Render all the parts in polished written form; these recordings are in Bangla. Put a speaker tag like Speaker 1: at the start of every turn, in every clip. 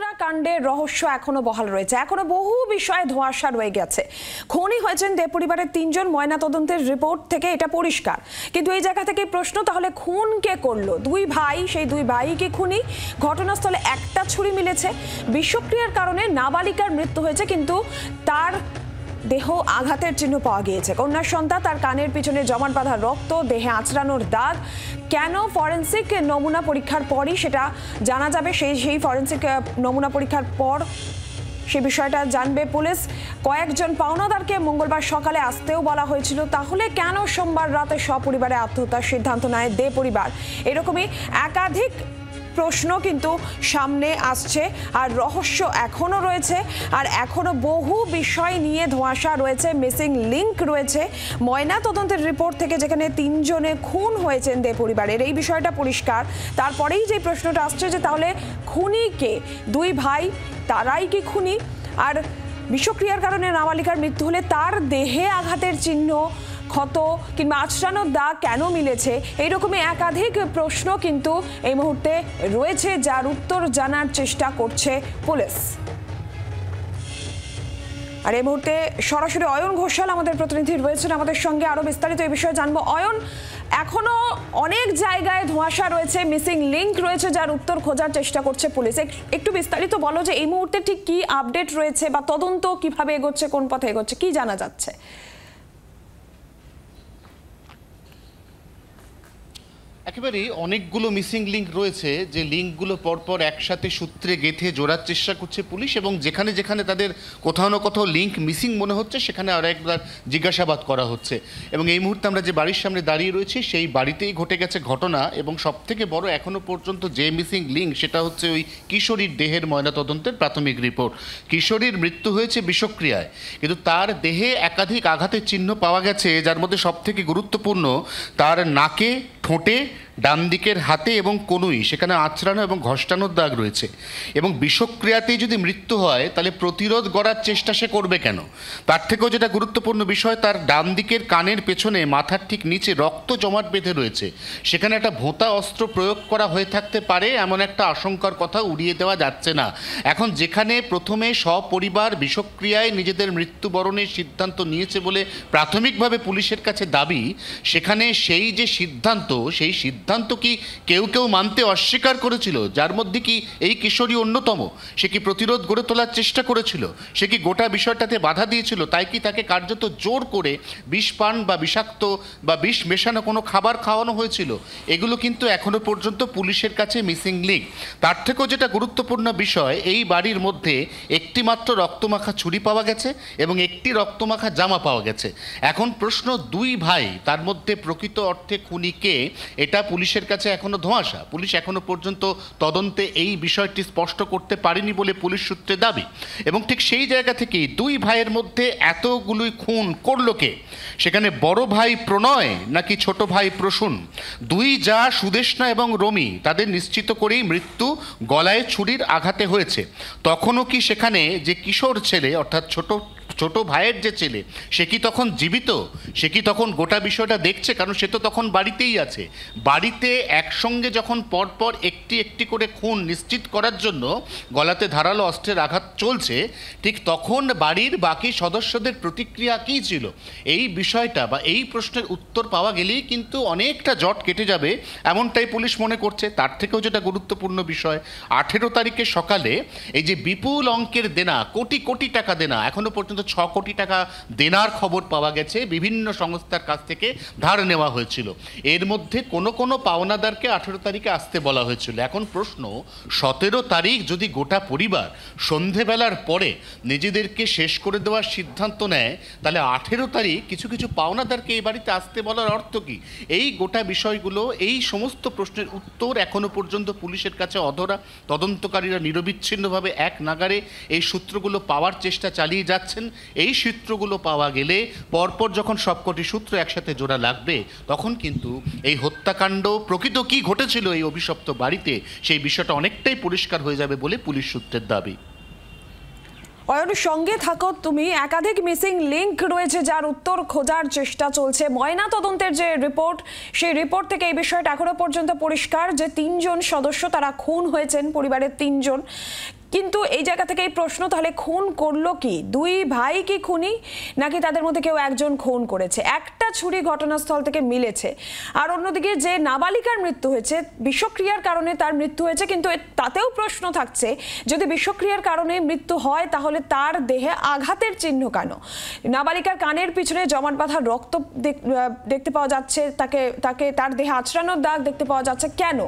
Speaker 1: হত্যাকাণ্ডের রহস্য এখনো বহাল রয়েছে, এখনো বহু বিষয়ে ধোঁয়াশা রয়ে গেছে। খুনি হয়েছেন দে পরিবারের 3 জন, ময়নাতদন্তের রিপোর্ট থেকে এটা পরিষ্কার। কিন্তু এই জায়গা থেকে প্রশ্ন, তাহলে খুন কে করলো? দুই ভাই, সেই দুই ভাই কি খুনি? ঘটনাস্থলে একটা ছুরি মিলেছে। বিষক্রিয়ার কারণে নাবালিকার মৃত্যু হয়েছে, কিন্তু তার দেহ আঘাতের চিহ্ন পাওয়া গিয়েছে। কন্যার সন্তান, তার কানের পিছনে জমাট বাঁধা রক্ত, দেহে আঁচড়ানোর দাগ। কেন? ফরেন্সিক নমুনা পরীক্ষার পরই সেটা জানা যাবে। সেই ফরেন্সিক নমুনা পরীক্ষার পর সে বিষয়টা জানবে পুলিশ। কয়েকজন পাওনাদারকে মঙ্গলবার সকালে আসতেও বলা হয়েছিল। তাহলে কেন সোমবার রাতে সপরিবারে আত্মহত্যার সিদ্ধান্ত নেয় দে পরিবার? এরকমই একাধিক প্রশ্ন কিন্তু সামনে আসছে, আর রহস্য এখনো রয়েছে, আর এখনো বহু বিষয় নিয়ে ধোঁয়াশা রয়েছে। মিসিং লিংক রয়েছে ময়না তদন্তের রিপোর্ট থেকে, যেখানে 3 জনে খুন হয়েছেন দে পরিবারের, এই বিষয়টা পরিষ্কার। তারপরেই যে প্রশ্নটা আসছে যে তাহলে খুনি কে? দুই ভাই, তারাই কি খুনি? আর বিষক্রিয়ার কারণে নাবালিকার মৃত্যু হলে তার দেহে আঘাতের চিহ্ন, ক্ষত কিংবা আঁচড়ানোর দাগ কেন মিলেছে? এইরকমই একাধিক প্রশ্ন কিন্তু এই মুহূর্তে রয়েছে, যার উত্তর জানার চেষ্টা করছে পুলিশ। আর এই মুহূর্তে সরাসরি অয়ন ঘোষাল আমাদের প্রতিনিধি রয়েছেন আমাদের সঙ্গে, আরো বিস্তারিত এই বিষয়ে জানবো। অয়ন, এখনো অনেক জায়গায় ধোঁয়াশা রয়েছে, মিসিং লিংক রয়েছে, যার উত্তর খোঁজার চেষ্টা করছে পুলিশ। একটু বিস্তারিত বলো যে এই মুহূর্তে ঠিক কি আপডেট রয়েছে, বা তদন্ত কিভাবে এগোচ্ছে, কোন পথে এগোচ্ছে, কি জানা যাচ্ছে?
Speaker 2: একেবারেই অনেকগুলো মিসিং লিঙ্ক রয়েছে, যে লিঙ্কগুলো পরপর একসাথে সূত্রে গেঁথে জোড়ার চেষ্টা করছে পুলিশ, এবং যেখানে যেখানে তাদের কোথাও না কোথাও লিঙ্ক মিসিং মনে হচ্ছে সেখানে আরও একবার জিজ্ঞাসাবাদ করা হচ্ছে। এবং এই মুহূর্তে আমরা যে বাড়ির সামনে দাঁড়িয়ে রয়েছি সেই বাড়িতেই ঘটে গেছে ঘটনা, এবং সবথেকে বড় এখনও পর্যন্ত যে মিসিং লিঙ্ক সেটা হচ্ছে ওই কিশোরীর দেহের ময়নাতদন্তের প্রাথমিক রিপোর্ট। কিশোরীর মৃত্যু হয়েছে বিষক্রিয়ায়, কিন্তু তার দেহে একাধিক আঘাতের চিহ্ন পাওয়া গেছে, যার মধ্যে সবথেকে গুরুত্বপূর্ণ তার নাকে, ঠোঁটে, ডান দিকের হাতে এবং কনুই সেখানে আঁচড়ানো এবং ঘষ্টানোর দাগ রয়েছে। এবং বিষক্রিয়াতেই যদি মৃত্যু হয় তাহলে প্রতিরোধ গড়ার চেষ্টা সে করবে কেন? তার থেকেও যেটা গুরুত্বপূর্ণ বিষয়, তার ডান দিকের কানের পেছনে মাথার ঠিক নিচে রক্ত জমাট বেঁধে রয়েছে। সেখানে একটা ভোঁতা অস্ত্র প্রয়োগ করা হয়ে থাকতে পারে, এমন একটা আশঙ্কার কথা উড়িয়ে দেওয়া যাচ্ছে না। এখন যেখানে প্রথমে সপরিবার বিষক্রিয়ায় নিজেদের মৃত্যুবরণের সিদ্ধান্ত নিয়েছে বলে প্রাথমিকভাবে পুলিশের কাছে দাবি, সেখানে সেই যে সিদ্ধান্ত, সেই সিদ্ধান্ত কি কেউ কেউ মানতে অস্বীকার করেছিল, যার মধ্যে কি এই কিশোরী অন্যতম। সে কি প্রতিরোধ গড়ে তোলার চেষ্টা করেছিল? সে কি গোটা বিষয়টাতে বাধা দিয়েছিল? তাই কি তাকে কার্যত জোর করে বিষ পান বা বিষাক্ত বা বিষ মেশানো কোনো খাবার খাওয়ানো হয়েছিল? এগুলো কিন্তু এখনো পর্যন্ত পুলিশের কাছে মিসিং লিঙ্ক। তার থেকেও যেটা গুরুত্বপূর্ণ বিষয়, এই বাড়ির মধ্যে একটি মাত্র রক্তমাখা ছুরি পাওয়া গেছে এবং একটি রক্তমাখা জামা পাওয়া গেছে। এখন প্রশ্ন, দুই ভাই, তার মধ্যে প্রকৃত অর্থে খুনি কে? এটা পুলিশের কাছে এখনো ধোঁয়াশা। পুলিশ এখনো পর্যন্ত তদন্তে এই বিষয়টি স্পষ্ট করতে পারেনি বলে পুলিশ সূত্রে দাবি। এবং ঠিক সেই জায়গা থেকেই দুই ভাইয়ের মধ্যে এতগুলোই খুন করলো কে? সেখানে বড় ভাই প্রণয় নাকি ছোট ভাই প্রসূন? দুই যা সুদেষ্ণা এবং রমি, তাদের নিশ্চিত করেই মৃত্যু গলায় ছুরির আঘাতে হয়েছে। তখনও কি সেখানে যে কিশোর ছেলে, অর্থাৎ ছোট ভাইয়ের যে ছেলে, সে কি তখন জীবিত? সে কি তখন গোটা বিষয়টা দেখছে? কারণ সে তো তখন বাড়িতেই আছে। বাড়িতে একসঙ্গে যখন পরপর একটি একটি করে খুন নিশ্চিত করার জন্য গলাতে ধারালো অস্ত্রের আঘাত চলছে, ঠিক তখন বাড়ির বাকি সদস্যদের প্রতিক্রিয়া কী ছিল? এই বিষয়টা বা এই প্রশ্নের উত্তর পাওয়া গেলেই কিন্তু অনেকটা জট কেটে যাবে, এমনটাই পুলিশ মনে করছে। তার থেকেও যেটা গুরুত্বপূর্ণ বিষয়, 18 তারিখে সকালে এই যে বিপুল অঙ্কের দেনা, কোটি কোটি টাকা দেনা, এখনো পর্যন্ত 6 কোটি টাকা দেনার খবর পাওয়া গেছে, বিভিন্ন সংস্থার কাছ থেকে ধার নেওয়া হয়েছিল। এর মধ্যে কোনো কোনো পাওনাদারকে 18 তারিখে আসতে বলা হয়েছিল। এখন প্রশ্ন, 17 তারিখ যদি গোটা পরিবার সন্ধেবেলার পরে নিজেদেরকে শেষ করে দেওয়ার সিদ্ধান্ত নেয়, তাহলে 18 তারিখ কিছু কিছু পাওনাদারকে এই বাড়িতে আসতে বলার অর্থ কী? এই গোটা বিষয়গুলো, এই সমস্ত প্রশ্নের উত্তর এখনো পর্যন্ত পুলিশের কাছে অধরা। তদন্তকারীরা নিরবিচ্ছিন্নভাবে এক নাগারে এই সূত্রগুলো পাওয়ার চেষ্টা চালিয়ে যাচ্ছেন। এই সূত্রগুলো পাওয়া গেলে পরপর যখন সবকটি সূত্র একসাথে জোড়া লাগবে, তখন কিন্তু এই হত্যাকাণ্ড প্রকৃত কি ঘটেছিল এই অভিশপ্ত বাড়িতে, সেই বিষয়টা অনেকটাই পরিষ্কার হয়ে যাবে বলে পুলিশ সূত্রের দাবি।
Speaker 1: অয়নের সঙ্গে থাকো তুমি। একাধিক মিসিং লিংক রয়েছে, যার উত্তর খোঁজার চেষ্টা চলছে। ময়না তদন্তের যে রিপোর্ট, সেই রিপোর্ট থেকে এই বিষয়টা এখনো পর্যন্ত পরিষ্কার যে 3 জন সদস্য তারা খুন হয়েছেন, পরিবারের 3 জন। কিন্তু এই জায়গা থেকে এই প্রশ্ন, তাহলে খুন করলো কি? দুই ভাই কি খুনি, নাকি তাদের মধ্যে কেউ একজন খুন করেছে? একটা ছুরি ঘটনাস্থল থেকে মিলেছে, আর অন্যদিকে যে নাবালিকার মৃত্যু হয়েছে বিষক্রিয়ার কারণে তার মৃত্যু হয়েছে, কিন্তু তাতেও প্রশ্ন থাকছে যদি বিষক্রিয়ার কারণে মৃত্যু হয় তাহলে তার দেহে আঘাতের চিহ্ন কেন? নাবালিকার কানের পিছনে জমাট বাঁধা রক্ত দেখতে পাওয়া যাচ্ছে, তার দেহে আঁচড়ানোর দাগ দেখতে পাওয়া যাচ্ছে কেন?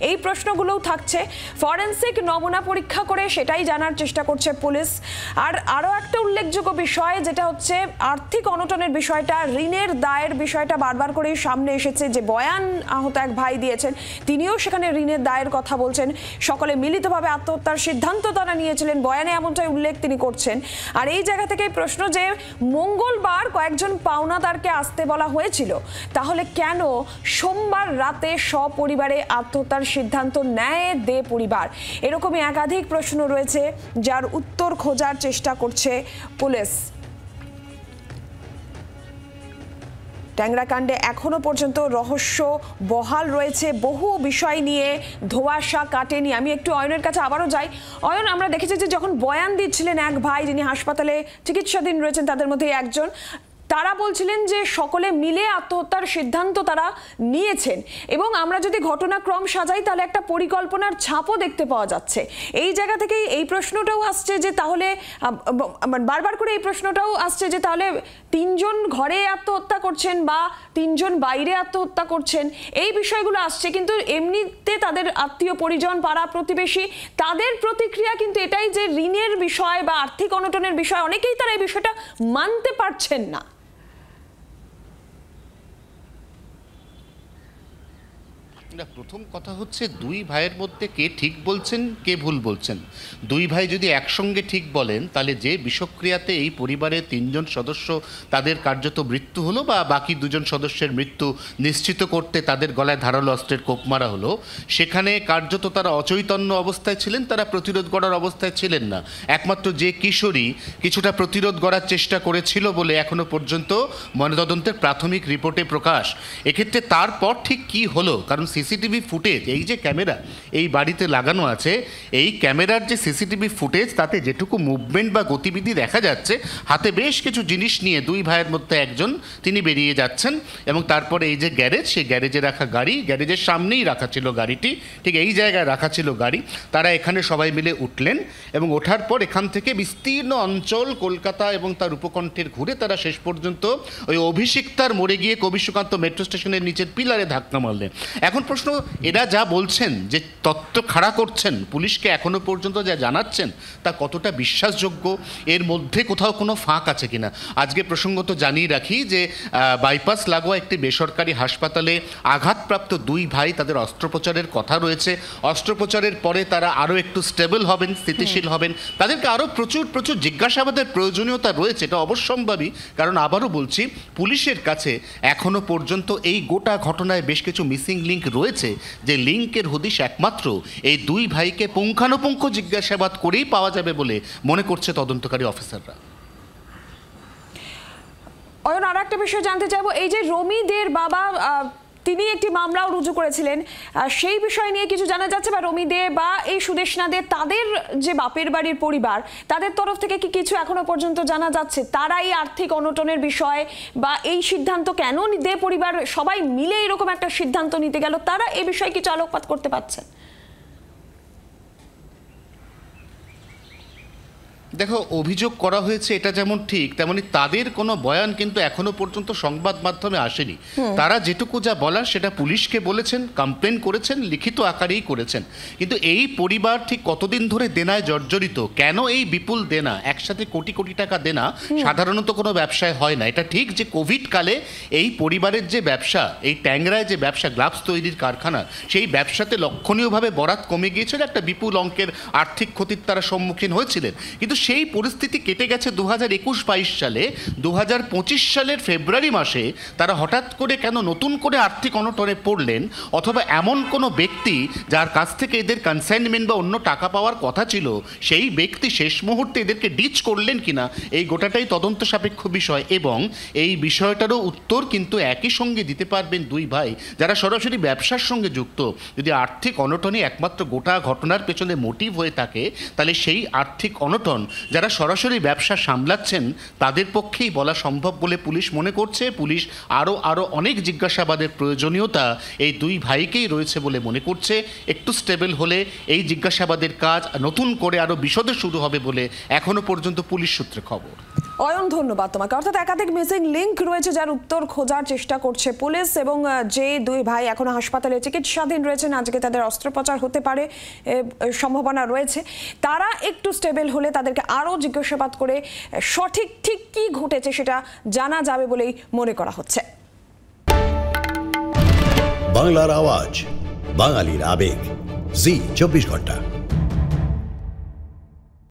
Speaker 1: এই প্রশ্নগুলোও থাকছে। ফরেনসিক নমুনা পরীক্ষা করে সেটাই জানার চেষ্টা করছে পুলিশ। আর আরও একটা উল্লেখযোগ্য বিষয় যেটা হচ্ছে আর্থিক অনটনের বিষয়টা, ঋণের দায়ের বিষয়টা বারবার করেই সামনে এসেছে। যে বয়ান আহত এক ভাই দিয়েছেন তিনিও সেখানে ঋণের দায়ের কথা বলছেন। সকলে মিলিতভাবে আত্মহত্যার সিদ্ধান্ত তারা নিয়েছিলেন, বয়ানে এমনটাই উল্লেখ তিনি করছেন। আর এই জায়গা থেকে প্রশ্ন যে মঙ্গলবার কয়েকজন পাওনাদারকে আসতে বলা হয়েছিল, তাহলে কেন সোমবার রাতে সপরিবারে আত্মহত্যার সিদ্ধান্ত নেয় দে পরিবার? এরকমই একাধিক প্রশ্ন রয়েছে যার উত্তর খোঁজার চেষ্টা করছে পুলিশ। ট্যাংরা কাণ্ডে এখনো পর্যন্ত রহস্য বহাল রয়েছে, বহু বিষয় নিয়ে ধোঁয়াশা কাটেনি। আমি একটু অয়নের কাছে আবারও যাই। অয়ন, আমরা দেখেছি যে যখন বয়ান দিচ্ছিলেন এক ভাই যিনি হাসপাতালে চিকিৎসাধীন রয়েছেন, তাদের মধ্যে একজন, তারা বলছিলেন যে সকলে মিলে আত্মহত্যার সিদ্ধান্ত তারা নিয়েছেন, এবং আমরা যদি ঘটনাক্রম সাজাই তাহলে একটা পরিকল্পনার ছাপও দেখতে পাওয়া যাচ্ছে। এই জায়গা থেকেই এই প্রশ্নটাও আসছে যে তাহলে বারবার করে এই প্রশ্নটাও আসছে যে তাহলে তিনজন ঘরে আত্মহত্যা করছেন বা তিনজন বাইরে আত্মহত্যা করছেন, এই বিষয়গুলো আসছে। কিন্তু এমনিতে তাদের আত্মীয় পরিজন, পাড়া প্রতিবেশী, তাদের প্রতিক্রিয়া কিন্তু এটাই যে ঋণের বিষয় বা আর্থিক অনটনের বিষয়, অনেকেই তারা এই বিষয়টা মানতে পারছেন না।
Speaker 2: প্রথম কথা হচ্ছে দুই ভাইয়ের মধ্যে কে ঠিক বলছেন কে ভুল বলছেন। দুই ভাই যদি একসঙ্গে ঠিক বলেন তাহলে যে বিষক্রিয়াতে এই পরিবারের তিনজন সদস্য তাদের কার্যত মৃত্যু হলো বা বাকি দুজন সদস্যের মৃত্যু নিশ্চিত করতে তাদের গলায় ধারালো অস্ত্রের কোপ মারা হলো, সেখানে কার্যত তারা অচৈতন্য অবস্থায় ছিলেন, তারা প্রতিরোধ করার অবস্থায় ছিলেন না। একমাত্র যে কিশোরী কিছুটা প্রতিরোধ করার চেষ্টা করেছিল বলে এখনো পর্যন্ত ময়নাতদন্তের প্রাথমিক রিপোর্টে প্রকাশ। এক্ষেত্রে তারপর ঠিক কি হলো, কারণ সিসিটিভি ফুটেজ, এই যে ক্যামেরা এই বাড়িতে লাগানো আছে, এই ক্যামেরার যে সিসিটিভি ফুটেজ তাতে যেটুকু মুভমেন্ট বা গতিবিধি দেখা যাচ্ছে, হাতে বেশ কিছু জিনিস নিয়ে দুই ভাইয়ের মধ্যে একজন তিনি বেরিয়ে যাচ্ছেন, এবং তারপরে এই যে গ্যারেজ, সেই গ্যারেজে রাখা গাড়ি, গ্যারেজের সামনেই রাখা ছিল গাড়িটি, ঠিক এই জায়গায় রাখা ছিল গাড়ি, তারা এখানে সবাই মিলে উঠলেন এবং ওঠার পর এখান থেকে বিস্তীর্ণ অঞ্চল কলকাতা এবং তার উপকণ্ঠের ঘুরে তারা শেষ পর্যন্ত ওই অভিষিক্তার মোড়ে গিয়ে কবি সুকান্ত মেট্রো স্টেশনের নিচের পিলারে ধাক্কা মারলেন। এখন প্রশ্ন, এরা যা বলছেন, যে তথ্য খাড়া করছেন, পুলিশকে এখনো পর্যন্ত যা জানাচ্ছেন তা কতটা বিশ্বাসযোগ্য, এর মধ্যে কোথাও কোনো ফাঁক আছে কিনা? আজকে প্রসঙ্গত জানিয়ে রাখি যে বাইপাস লাগোয়া একটি বেসরকারি হাসপাতালে আঘাতপ্রাপ্ত দুই ভাই, তাদের অস্ত্রোপচারের কথা রয়েছে। অস্ত্রোপচারের পরে তারা আরও একটু স্টেবল হবেন, স্থিতিশীল হবেন, তাদেরকে আরও প্রচুর জিজ্ঞাসাবাদের প্রয়োজনীয়তা রয়েছে, এটা অবশ্যম্ভাবী। কারণ আবারও বলছি, পুলিশের কাছে এখনো পর্যন্ত এই গোটা ঘটনায় বেশ কিছু মিসিং লিঙ্ক রয়েছে, যে লিঙ্কের হদিশ একমাত্র এই দুই ভাইকে পুঙ্খানুপুঙ্খ জিজ্ঞাসাবাদ করেই পাওয়া যাবে বলে মনে করছে তদন্তকারী অফিসাররা।
Speaker 1: অয়ন, আর একটা বিষয় জানতে চাইবো, এই যে রমি দের বাবা, তিনি একটি মামলাও রুজু করেছিলেন, সেই বিষয় নিয়ে কিছু জানা যাচ্ছে? বা রমি দে বা এই সুদেষ্ণা দে, তাদের যে বাপের বাড়ির পরিবার, তাদের তরফ থেকে কি কিছু এখনো পর্যন্ত জানা যাচ্ছে? তারা এই আর্থিক অনটনের বিষয় বা এই সিদ্ধান্ত কেন দে পরিবার সবাই মিলে এরকম একটা সিদ্ধান্ত নিতে গেল, তারা এই বিষয়ে কিছু আলোকপাত করতে পারছেন?
Speaker 2: দেখো, অভিযোগ করা হয়েছে এটা যেমন ঠিক, তেমনি তাদের কোনো বয়ান কিন্তু এখনো পর্যন্ত সংবাদ মাধ্যমে আসেনি। তারা যেটুকু যা বলার সেটা পুলিশকে বলেছেন, কমপ্লেন করেছেন, লিখিত আকারেই করেছেন। কিন্তু এই পরিবার ঠিক কতদিন ধরে দেনায় জর্জরিত, কেন এই বিপুল দেনা, একসাথে কোটি কোটি টাকা দেনা সাধারণত কোনো ব্যবসায় হয় না। এটা ঠিক যে কোভিড কালে এই পরিবারের যে ব্যবসা, এই ট্যাংরায় যে ব্যবসা, গ্লাভস তৈরির কারখানা, সেই ব্যবসাতে লক্ষণীয়ভাবে বরাত কমে গিয়েছিল, একটা বিপুল অঙ্কের আর্থিক ক্ষতির তারা সম্মুখীন হয়েছিলেন। কিন্তু সেই পরিস্থিতি কেটে গেছে 2021-22 সালে। 2025 সালের ফেব্রুয়ারি মাসে তারা হঠাৎ করে কেন নতুন করে আর্থিক অনটনে পড়লেন, অথবা এমন কোনো ব্যক্তি যার কাছ থেকে এদের কনসাইনমেন্ট বা অন্য টাকা পাওয়ার কথা ছিল সেই ব্যক্তি শেষ মুহূর্তে এদেরকে ডিচ করলেন কিনা, এই গোটাটাই তদন্ত সাপেক্ষ বিষয়। এবং এই বিষয়টারও উত্তর কিন্তু একই সঙ্গে দিতে পারবেন দুই ভাই যারা সরাসরি ব্যবসার সঙ্গে যুক্ত। যদি আর্থিক অনটনই একমাত্র গোটা ঘটনার পেছনে মোটিভ হয়ে থাকে, তাহলে সেই আর্থিক অনটন যারা সরাসরি ব্যবসা সামলাচ্ছেন তাদের পক্ষেই বলা সম্ভব বলে পুলিশ মনে করছে। পুলিশ আরও অনেক জিজ্ঞাসাবাদের প্রয়োজনীয়তা এই দুই ভাইকেই রয়েছে বলে মনে করছে। একটু স্টেবল হলে এই জিজ্ঞাসাবাদের কাজ নতুন করে আরও বিশদে শুরু হবে বলে এখনো পর্যন্ত পুলিশ সূত্রে খবর।
Speaker 1: অয়ন, ধন্যবাদ তোমাকে। অর্থাৎ একাধিক মিসিং লিঙ্ক রয়েছে যার উত্তর খোঁজার চেষ্টা করছে পুলিশ, এবং যে দুই ভাই এখনো হাসপাতালে চিকিৎসাধীন রয়েছেন, আজকে তাদের অস্ত্রোপচার হতে পারে সম্ভাবনা রয়েছে, তারা একটু স্টেবল হলে তাদেরকে আরও জিজ্ঞাসাবাদ করে সঠিক ঠিক কী ঘটেছে সেটা জানা যাবে বলেই মনে করা হচ্ছে।
Speaker 3: বাংলার আওয়াজ, বাঙালির আবেগ, জি 24 ঘন্টা।